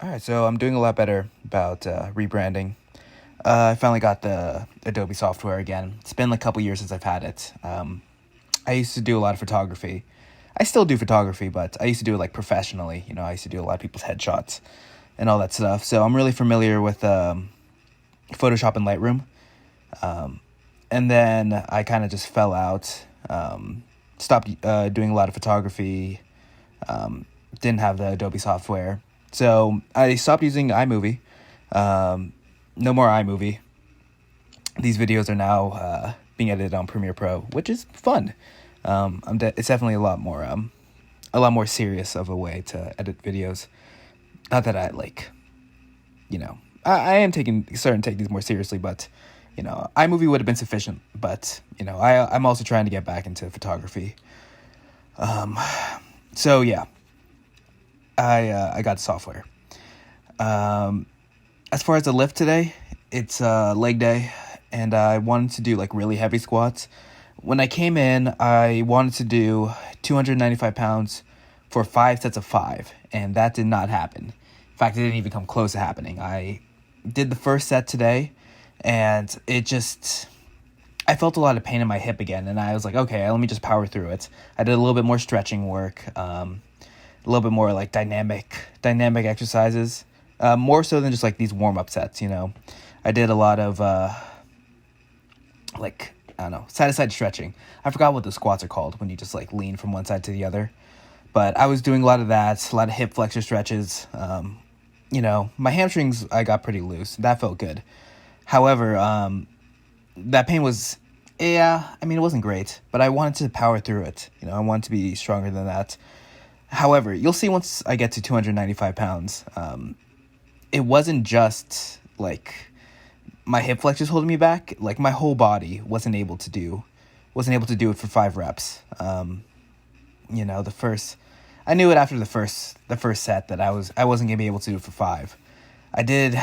All right, so I'm doing a lot better about rebranding. I finally got the Adobe software again. It's been like a couple years since I've had it. I used to do a lot of photography. I still do photography, but I used to do it like professionally. I used to do a lot of people's headshots and all that stuff. So I'm really familiar with Photoshop and Lightroom. And then I kind of just fell out, stopped doing a lot of photography, didn't have the Adobe software. So I stopped using iMovie. No more iMovie. These videos are now being edited on Premiere Pro, which is fun. It's definitely a lot more serious of a way to edit videos. Not that I I am starting to take these more seriously, but iMovie would have been sufficient. But I'm also trying to get back into photography. So yeah, I got software. As far as the lift today, it's leg day, and I wanted to do like really heavy squats. When I came in, I wanted to do 295 pounds for 5 sets of 5, and that did not happen. In fact, it didn't even come close to happening. I did the first set today, and I felt a lot of pain in my hip again, and I was like, okay, let me just power through it. I did a little bit more stretching work, a little bit more like dynamic exercises, more so than just like these warm-up sets. I did a lot of side-to-side stretching. I forgot what the squats are called when you just like lean from one side to the other, but I was doing a lot of that, a lot of hip flexor stretches. My hamstrings, I got pretty loose. That felt good. However, that pain was, it wasn't great, but I wanted to power through it. I wanted to be stronger than that. However, you'll see once I get to 295 pounds, it wasn't just like my hip flexors holding me back. Like my whole body wasn't able to do it for 5 reps. I knew it after the first set that I wasn't gonna be able to do it for 5. I did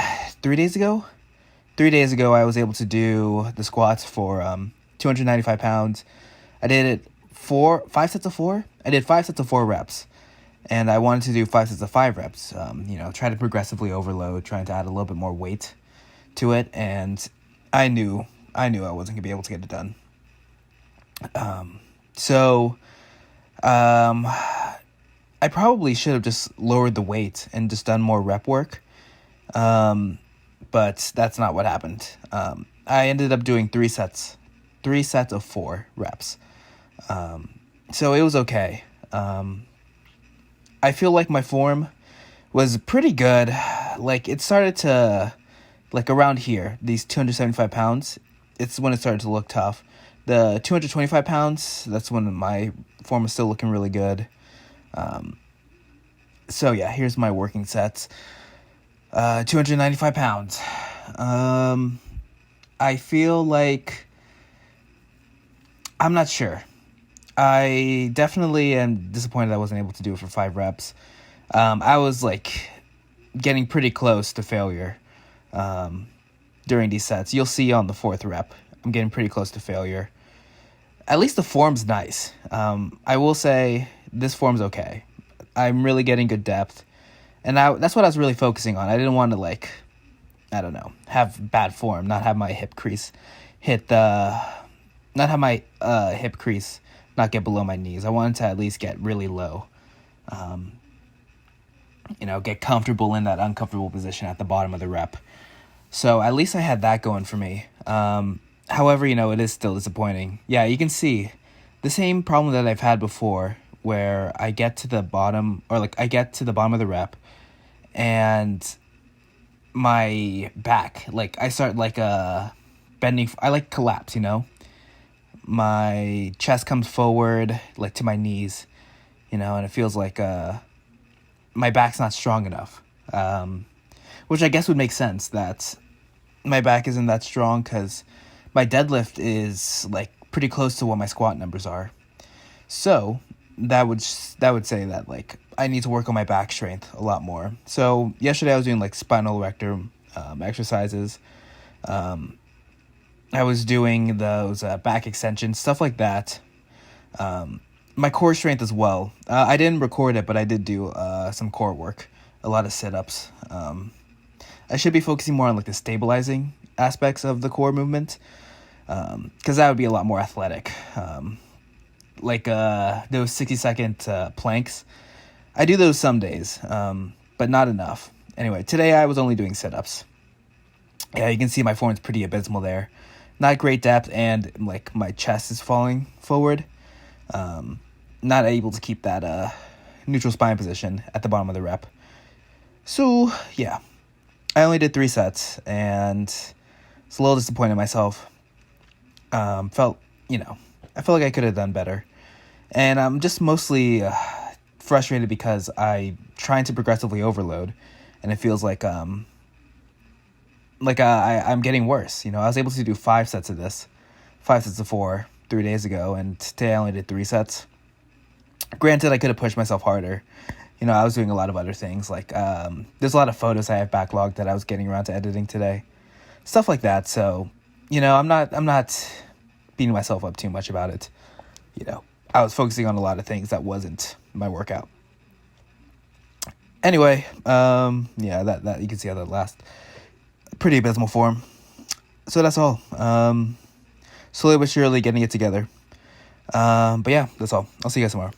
3 days ago. 3 days ago, I was able to do the squats for 295 pounds. I did it 5 sets of 4. I did 5 sets of 4 reps. And I wanted to do 5 sets of 5 reps, try to progressively overload, trying to add a little bit more weight to it. And I knew I wasn't going to be able to get it done. I probably should have just lowered the weight and just done more rep work. But that's not what happened. I ended up doing 3 sets of 4 reps. So it was okay. I feel like my form was pretty good. Like it started to, like around here, these 275 pounds, it's when it started to look tough. The 225 pounds, that's when my form was still looking really good. So yeah, here's my working sets. 295 pounds. I feel like, I'm not sure. I definitely am disappointed I wasn't able to do it for 5 reps. I was like getting pretty close to failure during these sets. You'll see on the 4th rep, I'm getting pretty close to failure. At least the form's nice. I will say this form's okay. I'm really getting good depth. And that's what I was really focusing on. I didn't want to have bad form, not have my hip crease not get below my knees. I wanted to at least get really low. Get comfortable in that uncomfortable position at the bottom of the rep. So at least I had that going for me. However, it is still disappointing. Yeah, you can see the same problem that I've had before, where I get to the bottom, I get to the bottom of the rep, and my back, I start bending. I collapse, My chest comes forward, to my knees, and it feels like my back's not strong enough. Which I guess would make sense that my back isn't that strong, because my deadlift is pretty close to what my squat numbers are. So that would say that I need to work on my back strength a lot more. So yesterday I was doing spinal erector exercises. I was doing those back extensions, stuff like that. My core strength as well. I didn't record it, but I did do some core work. a lot of sit-ups. I should be focusing more on like the stabilizing aspects of the core movement, because that would be a lot more athletic. Like those 60-second planks. I do those some days, but not enough. Anyway, today I was only doing sit-ups. Yeah, you can see my form's pretty abysmal there. Not great depth, and like my chest is falling forward. Not able to keep that neutral spine position at the bottom of the rep. So yeah, I only did 3 sets, and it's a little disappointed in myself. I felt like I could have done better, and I'm just mostly frustrated because I'm trying to progressively overload, and it feels like I'm getting worse. I was able to do 5 sets of this, 5 sets of 4 3 days ago, and today I only did 3 sets. Granted, I could have pushed myself harder. I was doing a lot of other things, like there's a lot of photos I have backlogged that I was getting around to editing today, stuff like that. So, I'm not beating myself up too much about it. I was focusing on a lot of things that wasn't my workout. Anyway, yeah, that you can see how that last pretty abysmal form. So that's all. Slowly but surely getting it together. But yeah, that's all. I'll see you guys tomorrow.